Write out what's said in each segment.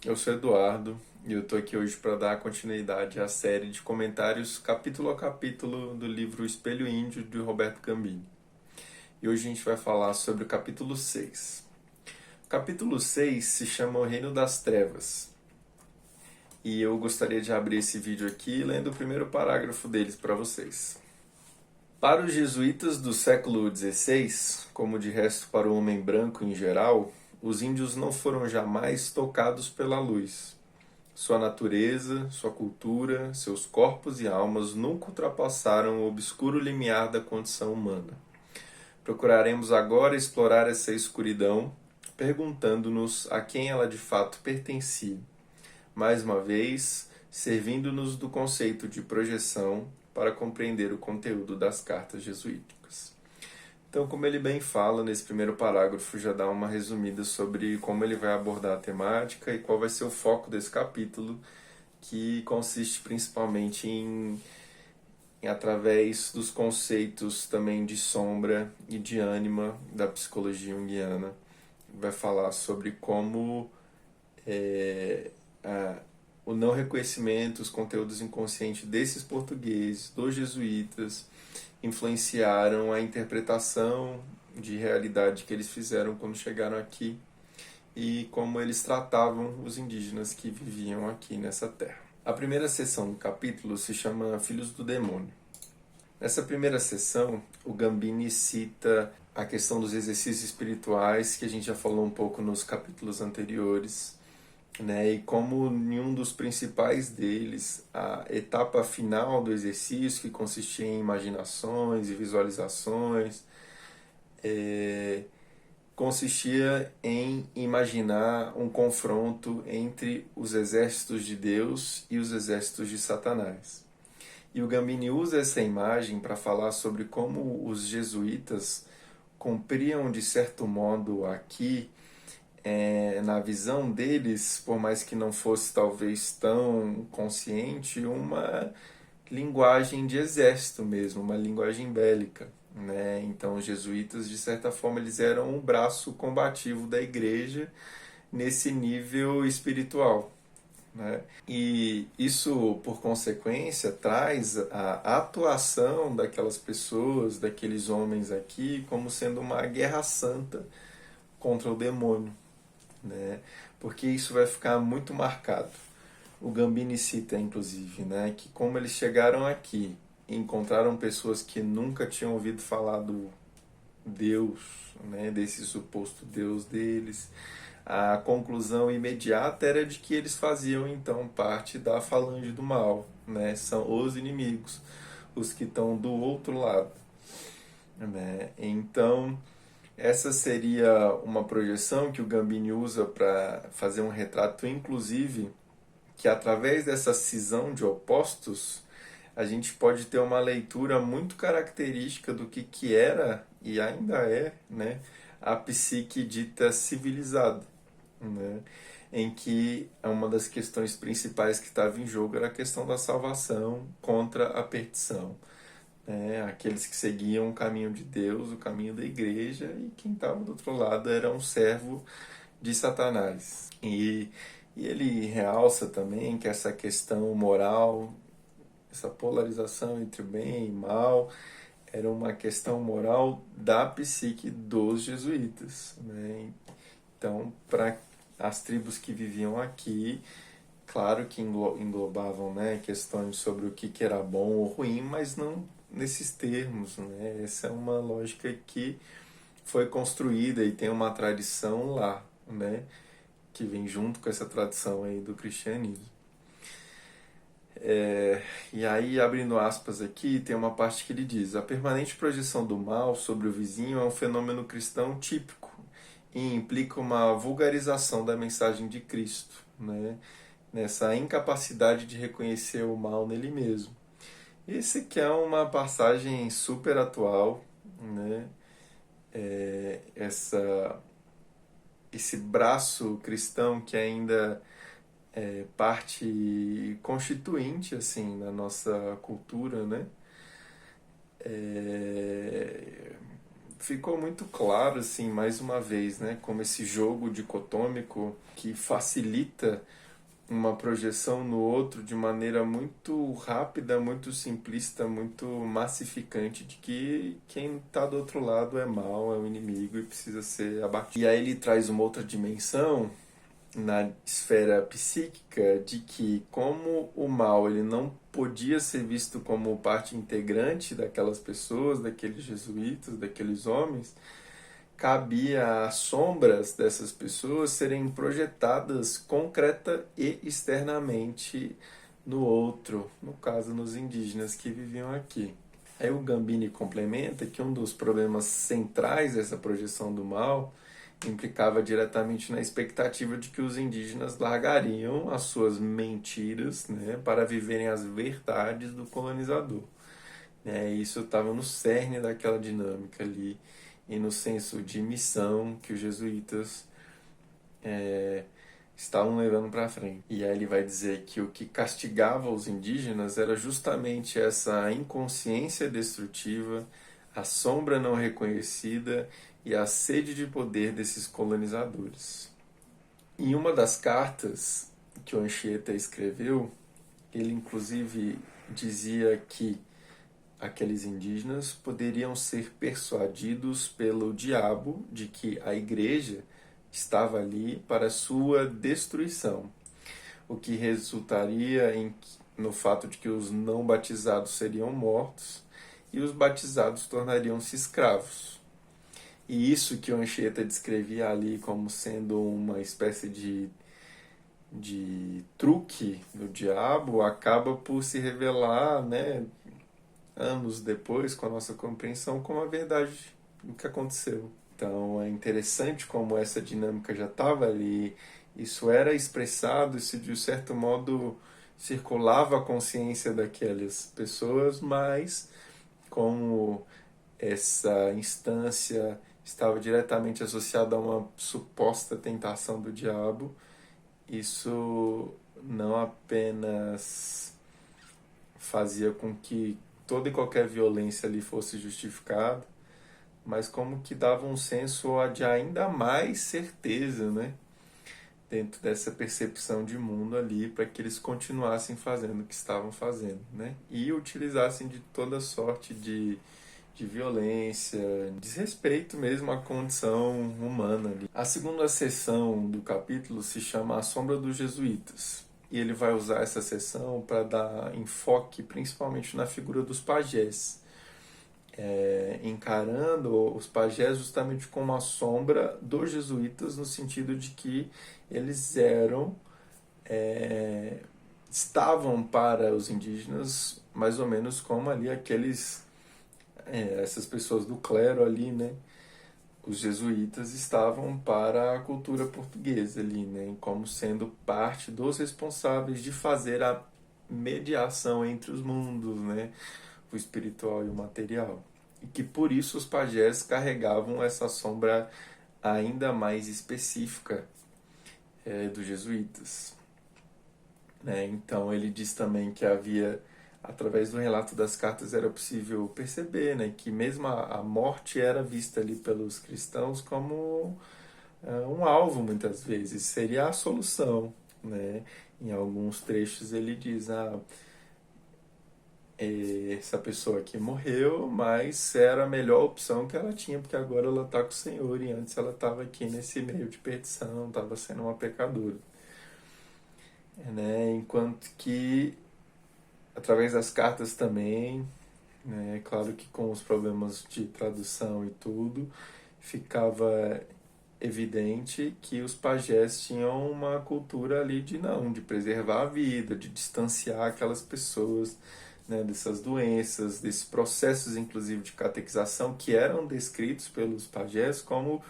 eu sou Eduardo e eu tô aqui hoje para dar continuidade à série de comentários capítulo a capítulo do livro Espelho Índio de Roberto Gambini. E hoje a gente vai falar sobre o capítulo 6. O capítulo 6 se chama O Reino das Trevas. E eu gostaria de abrir esse vídeo aqui lendo o primeiro parágrafo deles para vocês. Para os jesuítas do século XVI, como de resto para o homem branco em geral, os índios não foram jamais tocados pela luz. Sua natureza, sua cultura, seus corpos e almas nunca ultrapassaram o obscuro limiar da condição humana. Procuraremos agora explorar essa escuridão, perguntando-nos a quem ela de fato pertencia. Mais uma vez, servindo-nos do conceito de projeção para compreender o conteúdo das cartas jesuíticas. Então, como ele bem fala, nesse primeiro parágrafo já dá uma resumida sobre como ele vai abordar a temática e qual vai ser o foco desse capítulo, que consiste principalmente em através dos conceitos também de sombra e de ânima da psicologia junguiana, vai falar sobre como o não reconhecimento, os conteúdos inconscientes desses portugueses, dos jesuítas, influenciaram a interpretação de realidade que eles fizeram quando chegaram aqui e como eles tratavam os indígenas que viviam aqui nessa terra. A primeira sessão do capítulo se chama Filhos do Demônio. Nessa primeira sessão, o Gambini cita a questão dos exercícios espirituais, que a gente já falou um pouco nos capítulos anteriores, né? E como em um dos principais deles, a etapa final do exercício, que consistia em imaginações e visualizações, consistia em imaginar um confronto entre os exércitos de Deus e os exércitos de Satanás. E o Gambini usa essa imagem para falar sobre como os jesuítas cumpriam, de certo modo, aqui, na visão deles, por mais que não fosse talvez tão consciente, uma linguagem de exército mesmo, uma linguagem bélica, né? Então os jesuítas, de certa forma, eles eram o braço combativo da igreja nesse nível espiritual, né? E isso, por consequência, traz a atuação daquelas pessoas, daqueles homens aqui, como sendo uma guerra santa contra o demônio, né? Porque isso vai ficar muito marcado. O Gambini cita, inclusive, né, que como eles chegaram aqui e encontraram pessoas que nunca tinham ouvido falar do Deus, né, desse suposto Deus deles, a conclusão imediata era de que eles faziam então parte da falange do mal, né, são os inimigos, os que estão do outro lado, né? Então essa seria uma projeção que o Gambini usa para fazer um retrato, inclusive, que através dessa cisão de opostos, a gente pode ter uma leitura muito característica do que era e ainda é, né, a psique dita civilizada, né, em que uma das questões principais que estava em jogo era a questão da salvação contra a perdição. Aqueles que seguiam o caminho de Deus, o caminho da igreja, e quem estava do outro lado era um servo de Satanás. E ele realça também que essa questão moral, essa polarização entre o bem e mal, era uma questão moral da psique dos jesuítas, né? Então, para as tribos que viviam aqui, claro que englobavam, né, questões sobre o que era bom ou ruim, mas não nesses termos, né? Essa é uma lógica que foi construída e tem uma tradição lá, né, que vem junto com essa tradição aí do cristianismo. E aí, abrindo aspas aqui, tem uma parte que ele diz: a permanente projeção do mal sobre o vizinho é um fenômeno cristão típico e implica uma vulgarização da mensagem de Cristo, né? Nessa incapacidade de reconhecer o mal nele mesmo. Esse aqui é uma passagem super atual, né? Esse braço cristão que ainda é parte constituinte assim na nossa cultura, né? ficou muito claro, assim, mais uma vez, né, como esse jogo dicotômico que facilita uma projeção no outro de maneira muito rápida, muito simplista, muito massificante, de que quem está do outro lado é mal, é o inimigo e precisa ser abatido. E aí ele traz uma outra dimensão na esfera psíquica de que como o mal ele não podia ser visto como parte integrante daquelas pessoas, daqueles jesuítas, daqueles homens, cabia às sombras dessas pessoas serem projetadas concreta e externamente no outro, no caso nos indígenas que viviam aqui. Aí o Gambini complementa que um dos problemas centrais dessa projeção do mal implicava diretamente na expectativa de que os indígenas largariam as suas mentiras, né, para viverem as verdades do colonizador. Isso estava no cerne daquela dinâmica ali e no senso de missão que os jesuítas estavam levando para frente. E aí ele vai dizer que o que castigava os indígenas era justamente essa inconsciência destrutiva, a sombra não reconhecida e a sede de poder desses colonizadores. Em uma das cartas que o Anchieta escreveu, ele inclusive dizia que aqueles indígenas poderiam ser persuadidos pelo diabo de que a igreja estava ali para sua destruição, o que resultaria no fato de que os não batizados seriam mortos e os batizados tornariam-se escravos. E isso que o Anchieta descrevia ali como sendo uma espécie de truque do diabo acaba por se revelar, né, anos depois, com a nossa compreensão, como a verdade do que aconteceu. Então é interessante como essa dinâmica já estava ali, isso era expressado, isso de certo modo circulava a consciência daquelas pessoas, mas como essa instância estava diretamente associada a uma suposta tentação do diabo, isso não apenas fazia com que toda e qualquer violência ali fosse justificada, mas como que dava um senso de ainda mais certeza, né? Dentro dessa percepção de mundo ali, para que eles continuassem fazendo o que estavam fazendo, né? E utilizassem de toda sorte de violência, desrespeito mesmo à condição humana ali. A segunda seção do capítulo se chama A Sombra dos Jesuítas. E ele vai usar essa seção para dar enfoque principalmente na figura dos pajés, encarando os pajés justamente como a sombra dos jesuítas, no sentido de que eles estavam para os indígenas mais ou menos como ali essas pessoas do clero ali, né? Os jesuítas estavam para a cultura portuguesa ali, né? Como sendo parte dos responsáveis de fazer a mediação entre os mundos, né? O espiritual e o material. E que por isso os pajés carregavam essa sombra ainda mais específica dos jesuítas. Então ele diz também que havia, através do relato das cartas, era possível perceber, né, que mesmo a morte era vista ali pelos cristãos como um alvo, muitas vezes, seria a solução. Né? Em alguns trechos ele diz, essa pessoa aqui morreu, mas era a melhor opção que ela tinha, porque agora ela está com o Senhor e antes ela estava aqui nesse meio de perdição, estava sendo uma pecadora. Né? Enquanto que, através das cartas também, né, claro que com os problemas de tradução e tudo, ficava evidente que os pajés tinham uma cultura ali de preservar a vida, de distanciar aquelas pessoas, né, dessas doenças, desses processos, inclusive, de catequização que eram descritos pelos pajés como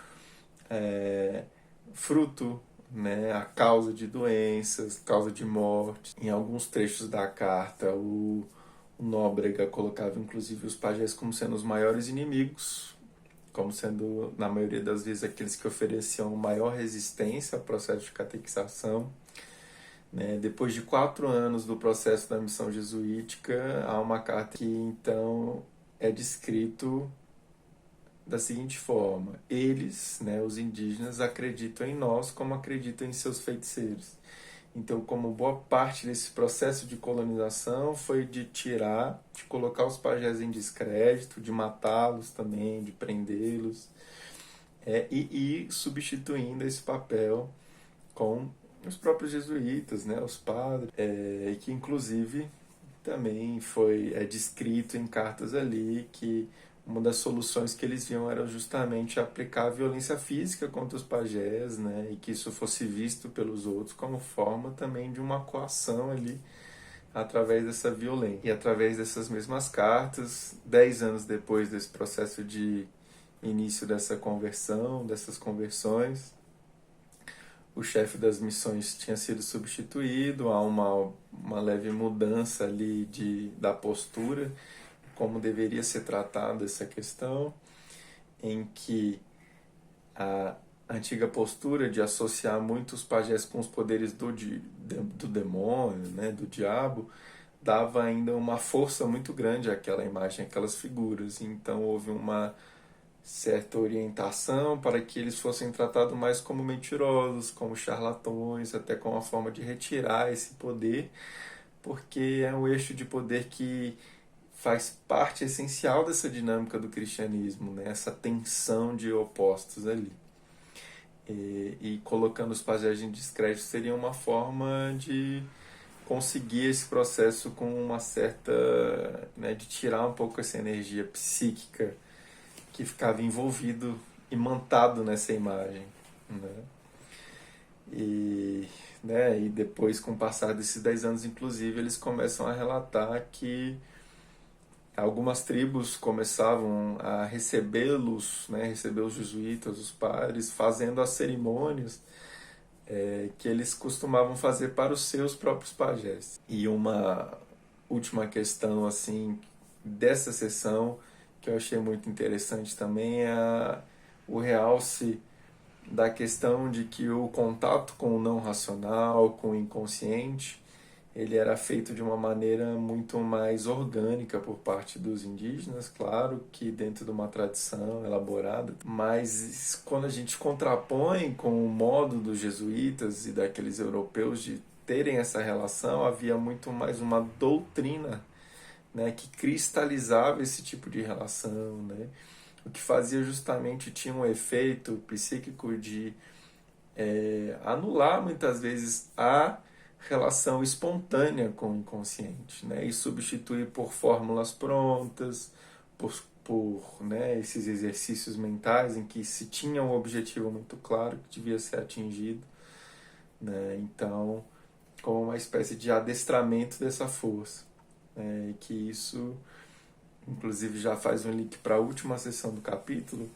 fruto, né, a causa de doenças, causa de morte. Em alguns trechos da carta, o Nóbrega colocava inclusive os pajés como sendo os maiores inimigos, como sendo, na maioria das vezes, aqueles que ofereciam maior resistência ao processo de catequização. Né? Depois de 4 anos do processo da missão jesuítica, há uma carta que, então, é descrito da seguinte forma: eles, né, os indígenas, acreditam em nós como acreditam em seus feiticeiros. Então, como boa parte desse processo de colonização foi de tirar, de colocar os pajés em descrédito, de matá-los também, de prendê-los, e ir substituindo esse papel com os próprios jesuítas, né, os padres, e que inclusive também foi descrito em cartas ali que uma das soluções que eles viam era justamente aplicar a violência física contra os pajés, né, e que isso fosse visto pelos outros como forma também de uma coação ali através dessa violência. E através dessas mesmas cartas, 10 anos depois desse processo de início dessa conversão, dessas conversões, o chefe das missões tinha sido substituído, há uma leve mudança ali da postura, como deveria ser tratada essa questão, em que a antiga postura de associar muitos pajés com os poderes do demônio, né, do diabo, dava ainda uma força muito grande àquela imagem, àquelas figuras. Então houve uma certa orientação para que eles fossem tratados mais como mentirosos, como charlatões, até como uma forma de retirar esse poder, porque é um eixo de poder que faz parte essencial dessa dinâmica do cristianismo, né? Essa tensão de opostos ali. E colocando os pajés em descrédito seria uma forma de conseguir esse processo com uma certa, né, de tirar um pouco essa energia psíquica que ficava envolvido, imantado nessa imagem, né? E depois, com o passar desses 10 anos, inclusive, eles começam a relatar que algumas tribos começavam a recebê-los, né, receber os jesuítas, os padres, fazendo as cerimônias que eles costumavam fazer para os seus próprios pajés. E uma última questão assim dessa sessão que eu achei muito interessante também é o realce da questão de que o contato com o não racional, com o inconsciente, ele era feito de uma maneira muito mais orgânica por parte dos indígenas, claro que dentro de uma tradição elaborada, mas quando a gente contrapõe com o modo dos jesuítas e daqueles europeus de terem essa relação, havia muito mais uma doutrina, né, que cristalizava esse tipo de relação, né? O que fazia justamente, tinha um efeito psíquico de anular muitas vezes a relação espontânea com o inconsciente, né? E substituir por fórmulas prontas, por esses exercícios mentais em que se tinha um objetivo muito claro que devia ser atingido, né? Então, como uma espécie de adestramento dessa força, né? E que isso, inclusive, já faz um link para a última sessão do capítulo,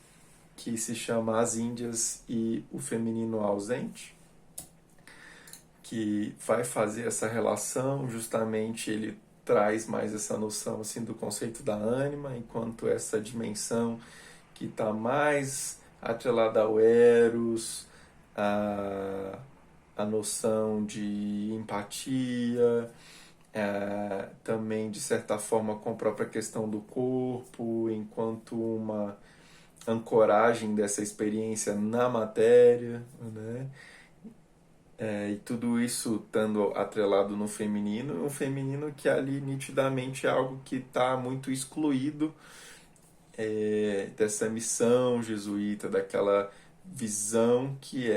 que se chama As Índias e o Feminino Ausente, que vai fazer essa relação, justamente ele traz mais essa noção assim, do conceito da ânima, enquanto essa dimensão que está mais atrelada ao eros, a noção de empatia, também de certa forma com a própria questão do corpo, enquanto uma ancoragem dessa experiência na matéria, né? E tudo isso estando atrelado no feminino, um feminino que ali nitidamente é algo que está muito excluído dessa missão jesuíta, daquela visão que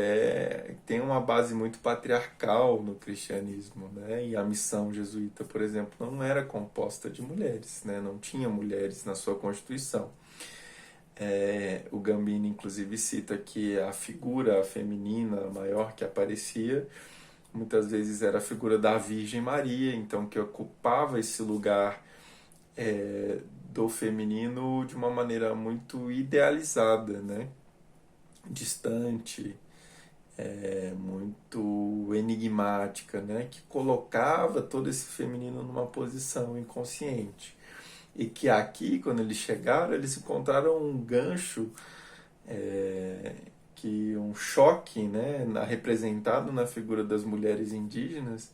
tem uma base muito patriarcal no cristianismo, né? E a missão jesuíta, por exemplo, não era composta de mulheres, né? Não tinha mulheres na sua constituição. O Gambini, inclusive, cita que a figura feminina maior que aparecia, muitas vezes era a figura da Virgem Maria, então que ocupava esse lugar do feminino de uma maneira muito idealizada, né? Distante, muito enigmática, né? Que colocava todo esse feminino numa posição inconsciente. E que aqui, quando eles chegaram, eles encontraram um gancho, um choque, né, representado na figura das mulheres indígenas,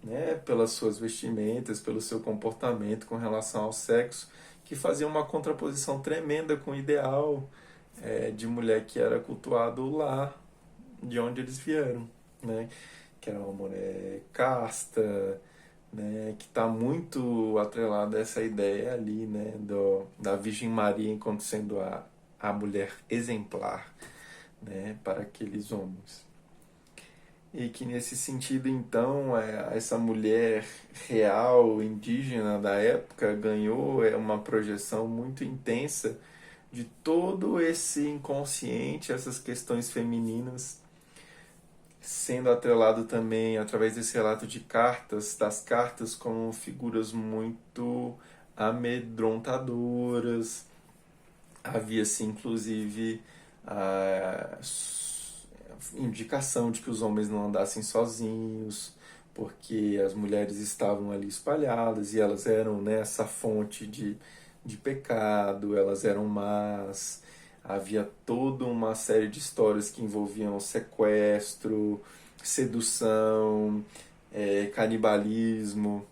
né, pelas suas vestimentas, pelo seu comportamento com relação ao sexo, que fazia uma contraposição tremenda com o ideal de mulher que era cultuado lá de onde eles vieram, né? Que era uma mulher casta, né? Que está muito atrelada a essa ideia ali, né? Da Virgem Maria enquanto sendo a mulher exemplar, né? Para aqueles homens. E que nesse sentido, então, essa mulher real, indígena da época, ganhou uma projeção muito intensa de todo esse inconsciente, essas questões femininas, sendo atrelado também através desse relato de cartas, das cartas como figuras muito amedrontadoras. Havia-se inclusive a indicação de que os homens não andassem sozinhos, porque as mulheres estavam ali espalhadas e elas eram nessa fonte de pecado, elas eram más. Havia toda uma série de histórias que envolviam sequestro, sedução, canibalismo,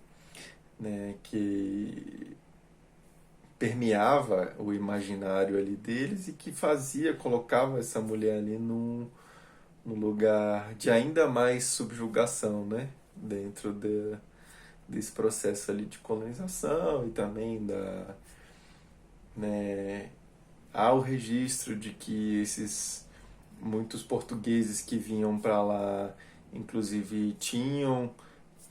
né, que permeava o imaginário ali deles e que colocava essa mulher ali num lugar de ainda mais subjugação, né, dentro desse processo ali de colonização e também né, há o registro de que muitos portugueses que vinham para lá, inclusive tinham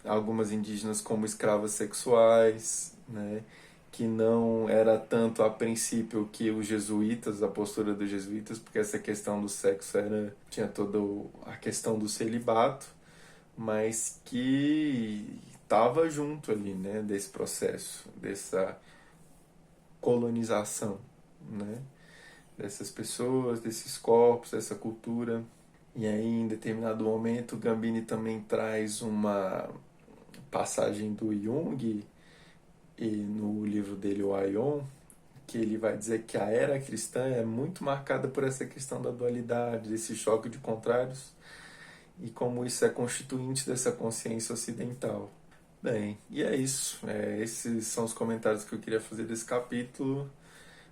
algumas indígenas como escravas sexuais, né? Que não era tanto a princípio que os jesuítas, a postura dos jesuítas, porque essa questão do sexo tinha toda a questão do celibato, mas que estava junto ali, né? Desse processo, dessa colonização, né? Dessas pessoas, desses corpos, dessa cultura. E aí, em determinado momento, Gambini também traz uma passagem do Jung, e no livro dele, o Aion, que ele vai dizer que a era cristã é muito marcada por essa questão da dualidade, desse choque de contrários, e como isso é constituinte dessa consciência ocidental. Bem, e é isso. Esses são os comentários que eu queria fazer desse capítulo.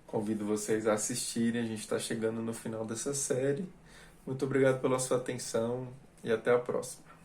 Convido vocês a assistirem, a gente está chegando no final dessa série. Muito obrigado pela sua atenção e até a próxima.